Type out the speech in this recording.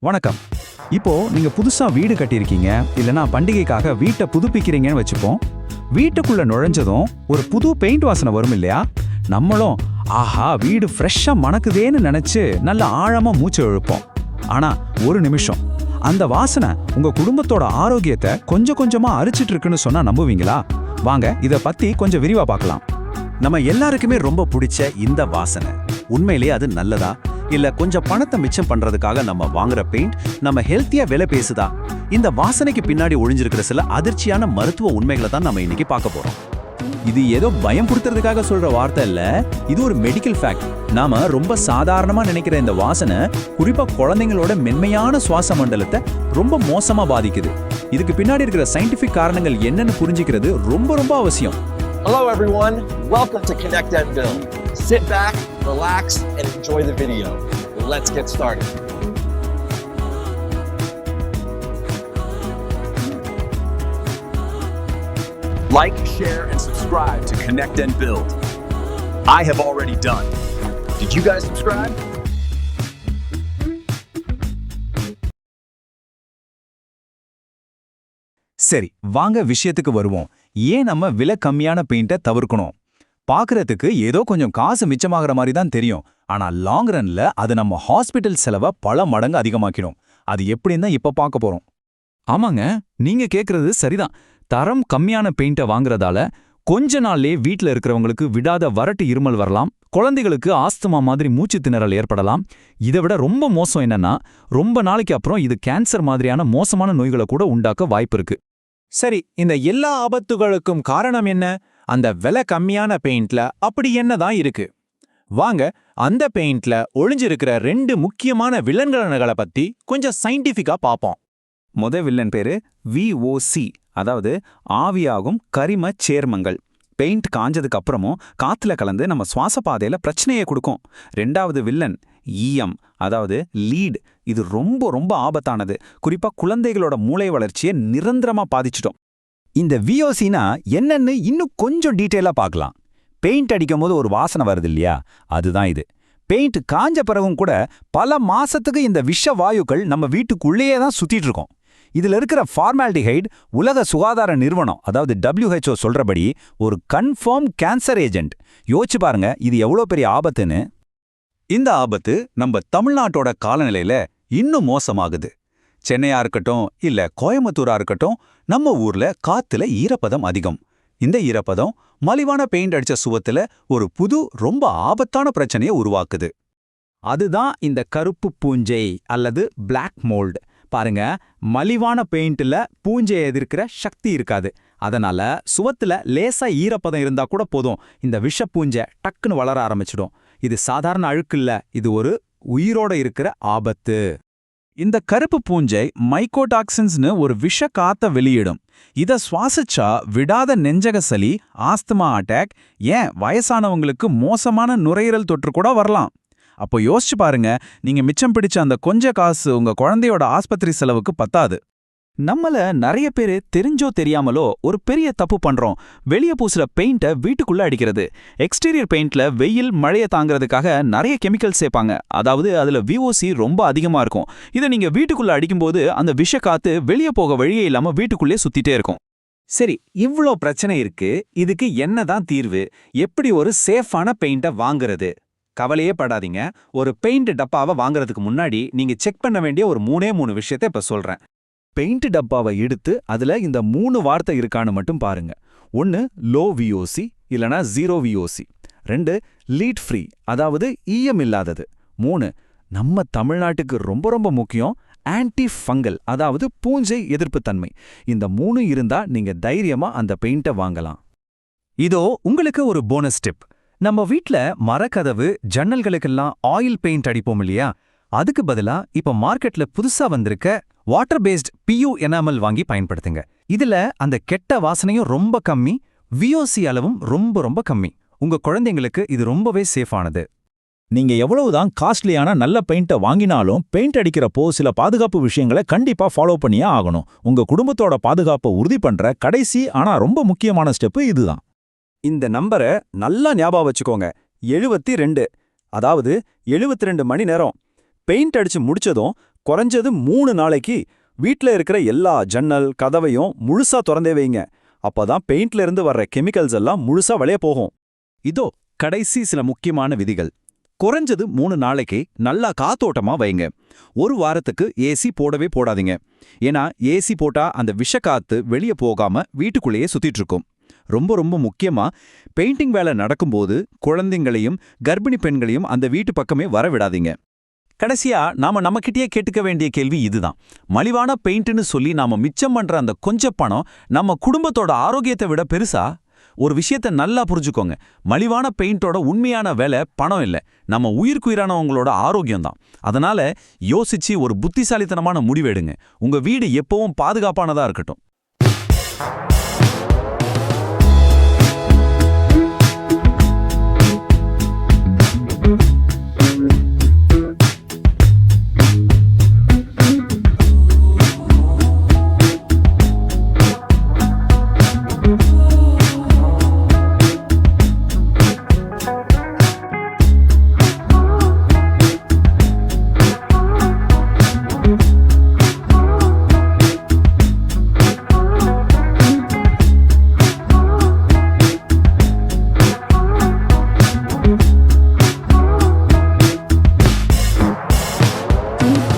வணக்கம். இப்போ நீங்க புதுசா வீடு கட்டியிருக்கீங்க, இல்லனா பண்டிகைக்காக வீட்டை புதுப்பிக்கிறீங்கன்னு வச்சுப்போம். வீட்டுக்குள்ள நுழைஞ்சதும் ஒரு புது பெயிண்ட் வாசனை வரும் இல்லையா? நம்மளும் ஆஹா வீடு ஃப்ரெஷ்ஷா மணக்குதேன்னு நினைச்சு நல்ல ஆழமா மூச்சு இழுப்போம். ஆனா ஒரு நிமிஷம், அந்த வாசனை உங்க குடும்பத்தோட ஆரோக்கியத்தை கொஞ்சம் கொஞ்சமா அரிச்சிட்டு இருக்குன்னு சொன்னா நம்புவீங்களா? வாங்க இத பத்தி கொஞ்சம் விரிவா பார்க்கலாம். நம்ம எல்லாருக்குமே ரொம்ப பிடிச்ச இந்த வாசனை உண்மையிலேயே அது நல்லதா இல்ல கொஞ்சம் பணத்தை மிச்சம் பண்றதுக்காக நம்ம வாங்குற பெயிண்ட் நம்ம ஹெல்த்தியா விலை பேசுதா? இந்த வாசனைக்கு பின்னாடி ஒளிஞ்சிருக்கிற சில அதிர்ச்சியான மருத்துவ உண்மைகளை தான் நம்ம இன்னைக்கு பார்க்க போறோம். இது ஏதோ பயம் புடுத்துறதுக்காக சொல்ற வார்த்தை இல்ல, இது ஒரு மெடிக்கல் ஃபேக்ட். நாம ரொம்ப சாதாரணமா நினைக்கிற இந்த வாசனை குறிப்பா குழந்தைங்களோட மென்மையான சுவாச மண்டலத்தை ரொம்ப மோசமா பாதிக்குது. இதுக்கு பின்னாடி இருக்கிற சயின்டிபிக் காரணங்கள் என்னன்னு புரிஞ்சுக்கிறது ரொம்ப ரொம்ப அவசியம். Hello everyone, welcome to Connect and Build. Sit back, relax, and enjoy the video. Let's get started. Like, share, and subscribe to Connect and Build. I have already done. Did you guys subscribe? சரி, வாங்க விஷயத்துக்கு வருவோம். ஏன் நம்ம விலை கம்மியான பெயிண்ட்டை தவிர்க்கணும்? பார்க்கறதுக்கு ஏதோ கொஞ்சம் காசு மிச்சமாகற மாதிரி தான் தெரியும். ஆனா லாங் ரன்ல அது நம்ம ஹாஸ்பிட்டல் செலவை பல மடங்கு அதிகமாக்கிடும். அது எப்படின்னு தான் இப்ப பார்க்க போறோம். ஆமாங்க, நீங்க கேக்குறது சரிதான். தரம் கம்மியான பெயிண்ட்டை வாங்குறதால கொஞ்ச நாள்லயே வீட்ல இருக்கிறவங்களுக்கு விடாத வறட்டு இருமல் வரலாம், குழந்தைகளுக்கு ஆஸ்துமா மாதிரி மூச்சு திணறல் ஏற்படலாம். இதை விட ரொம்ப மோசம் என்னன்னா, ரொம்ப நாளைக்கு அப்புறம் இது கேன்சர் மாதிரியான மோசமான நோய்களை கூட உண்டாக்க வாய்ப்பு இருக்கு. சரி, இந்த எல்லா ஆபத்துகளுக்கும் காரணம் என்ன? அந்த விலை கம்மியான பெயிண்ட்ல அப்படி என்னதான் இருக்கு? வாங்க அந்த பெயிண்ட்ல ஒளிஞ்சிருக்கிற 2 முக்கியமான வில்லன்களை பத்தி கொஞ்சம் சயின்டிஃபிக்கா பாப்போம். வில்லன் பேரு VOC, அதாவது ஆவியாகும் கரிம சேர்மங்கள். பெயிண்ட் காஞ்சதுக்கு அப்புறமும் காத்துல கலந்து நம்ம சுவாச பாதையில பிரச்சனையை கொடுக்கும். 2வது வில்லன் EM, அதாவது லீட். இது ரொம்ப ரொம்ப ஆபத்தானது. குறிப்பா குழந்தைகளோட மூளை வளர்ச்சியை நிரந்தரமா பாதிச்சிடும். இந்த VOCனா என்னன்னு இன்னும் கொஞ்சம் டீட்டெயிலா பார்க்கலாம். பெயிண்ட் அடிக்கும் போது ஒரு வாசனை வருது இல்லையா, அதுதான் இது. பெயிண்ட் காஞ்ச பிறகும் கூட பல மாசத்துக்கு இந்த விஷ வாயுக்கள் நம்ம வீட்டுக்குள்ளேயே தான் சுத்திட்டு இருக்கோம். இதுல இருக்கிற ஃபார்மால்டிஹைட் உலக சுகாதார நிறுவனம், அதாவது WHO சொல்றபடி ஒரு கன்ஃபார்ம் கேன்சர் ஏஜென்ட். யோசிச்சு பாருங்க இது எவ்வளவு பெரிய ஆபத்துன்னு. இந்த ஆபத்து நம்ம தமிழ்நாட்டோட காலநிலையில இன்னும் மோசமாகுது. சென்னையா இருக்கட்டும் இல்ல கோயம்புத்தூரா இருக்கட்டும், நம்ம ஊர்ல காத்துல ஈரப்பதம் அதிகம். இந்த ஈரப்பதம் மலிவான பெயிண்ட் அடிச்ச சுவத்துல ஒரு புது ரொம்ப ஆபத்தான பிரச்சனையை உருவாக்குது. அதுதான் இந்த கருப்பு பூஞ்சை அல்லது பிளாக் மோல்டு. பாருங்க, மலிவான பெயிண்ட்ல பூஞ்சையை எதிர்க்கிற சக்தி இருக்காது. அதனால சுவத்துல லேசா ஈரப்பதம் இருந்தா கூட போதும், இந்த விஷ பூஞ்சை டக்குன்னு வளர ஆரம்பிச்சிடும். இது சாதாரண அழுக்கு இல்ல, இது ஒரு உயிரோட இருக்கிற ஆபத்து. இந்த கருப்பு பூஞ்சை மைக்கோடாக்சின்ஸ்னு ஒரு விஷ காத்த வெளியிடும். இத சுவாசிச்சா விடாத நெஞ்சக சளி, ஆஸ்துமா அட்டாக், ஏன் வயசானவங்களுக்கு மோசமான நுரையீரல் தொற்று கூட வரலாம். அப்போ யோசிச்சு பாருங்க, நீங்க மிச்சம் பிடிச்ச அந்த கொஞ்ச காசு உங்க குழந்தையோட ஆஸ்பத்திரி செலவுக்கு பத்தாது. நம்மள நிறைய பேரு தெரிஞ்சோ தெரியாமலோ ஒரு பெரிய தப்பு பண்றோம். வெளியே பூசுற பெயிண்ட்டை வீட்டுக்குள்ள அடிக்கிறது. எக்ஸ்டீரியர் பெயிண்ட்ல வெயில் மழையை தாங்கிறதுக்காக நிறைய கெமிக்கல் சேர்ப்பாங்க. அதாவது அதுல VOC ரொம்ப அதிகமா இருக்கும். இதை நீங்க வீட்டுக்குள்ள அடிக்கும்போது அந்த விஷ காத்து வெளியே போக வழியே இல்லாம வீட்டுக்குள்ளே சுத்திட்டே இருக்கும். சரி, இவ்ளோ பிரச்சனை இருக்கு, இதுக்கு என்னதான் தீர்வு? எப்படி ஒரு சேஃபான பெயிண்ட்டை வாங்குறது? கவலையே படாதீங்க. ஒரு பெயிண்ட் டப்பாவை வாங்குறதுக்கு முன்னாடி நீங்க செக் பண்ண வேண்டிய ஒரு 3 விஷயத்தை இப்ப சொல்றேன். பெயிண்ட் டப்பாவை எடுத்து அதுல இந்த 3 வார்த்தை இருக்கான்னு மட்டும் பாருங்க. 1 லோ VOC இல்லனா 0 VOC. 2 லீட் ஃப்ரீ, அதாவது ஈயம் இல்லாதது. 3 நம்ம தமிழ்நாட்டுக்கு ரொம்ப ரொம்ப முக்கியம், ஆன்டி ஃபங்கல், அதாவது பூஞ்சை எதிர்ப்பு தன்மை. இந்த 3 இருந்தா நீங்க தைரியமா அந்த பெயிண்ட்டை வாங்கலாம். இதோ உங்களுக்கு ஒரு போனஸ் டிப். நம்ம வீட்ல மரக்கதவு ஜன்னல்களுக்கெல்லாம் ஆயில் பெயிண்ட் அடிப்போம் இல்லையா, அதுக்கு பதிலா இப்ப மார்க்கெட்ல புதுசா வந்திருக்க வாட்டர் பேஸ்ட் PU எனாமல் வாங்கி பயன்படுத்துங்க. இதுல அந்த கெட்ட வாசனையும் ரொம்ப கம்மி, VOC அளவும் ரொம்ப ரொம்ப கம்மி. உங்க குழந்தைங்களுக்கு இது ரொம்பவே சேஃபானது. நீங்க எவ்வளவுதான் காஸ்ட்லியான நல்ல பெயிண்ட்டை வாங்கினாலும் பெயிண்ட் அடிக்கிறப்போ சில பாதுகாப்பு விஷயங்களை கண்டிப்பா ஃபாலோ பண்ணியே ஆகணும். உங்க குடும்பத்தோட பாதுகாப்பை உறுதி பண்ற கடைசி ஆனா ரொம்ப முக்கியமான ஸ்டெப் இதுதான். இந்த நம்பரை நல்லா ஞாபகம் வச்சுக்கோங்க. 72, அதாவது 72 மணி நேரம். பெயிண்ட் அடிச்சு முடிச்சதும் குறைஞ்சது 3 நாளைக்கு வீட்ல இருக்கிற எல்லா ஜன்னல் கதவையும் முழுசா திறந்தே வைங்க. அப்பதான் பெயிண்ட்ல இருந்து வர்ற கெமிக்கல்ஸ் எல்லாம் முழுசா வெளிய போகும். இதோ கடைசி சில முக்கியமான விதிகள். குறைஞ்சது 3 நாளைக்கு நல்லா காத்தோட்டமா வைங்க. ஒரு வாரத்துக்கு ஏசி போடவே போடாதீங்க. ஏன்னா ஏசி போட்டா அந்த விஷக்காத்து வெளியே போகாம வீட்டுக்குள்ளேயே சுத்திட்டு இருக்கும். ரொம்ப ரொம்ப முக்கியமா பெயிண்டிங் வேலை நடக்கும்போது குழந்தைங்களையும் கர்ப்பிணி பெண்களையும் அந்த வீட்டு பக்கமே வர விடாதீங்க. கடைசியா நாம நம்மகிட்டயே கேட்டுக்க வேண்டிய கேள்வி இதுதான். மலிவான பெயிண்ட்னு சொல்லி நாம மிச்சம் பண்ற அந்த கொஞ்ச பணம் நம்ம குடும்பத்தோட ஆரோக்கியத்தை விட பெருசா? ஒரு விஷயத்தை நல்லா புரிஞ்சுக்கோங்க. மலிவான பெயிண்டோட உண்மையான விலை பணம் இல்லை, நம்ம உயிர்க்குயிரானவங்களோட ஆரோக்கியம் தான். அதனால யோசிச்சு ஒரு புத்திசாலித்தனமான முடிவெடுங்க. உங்க வீடு எப்பவும் பாதுகாப்பானதா இருக்கட்டும்.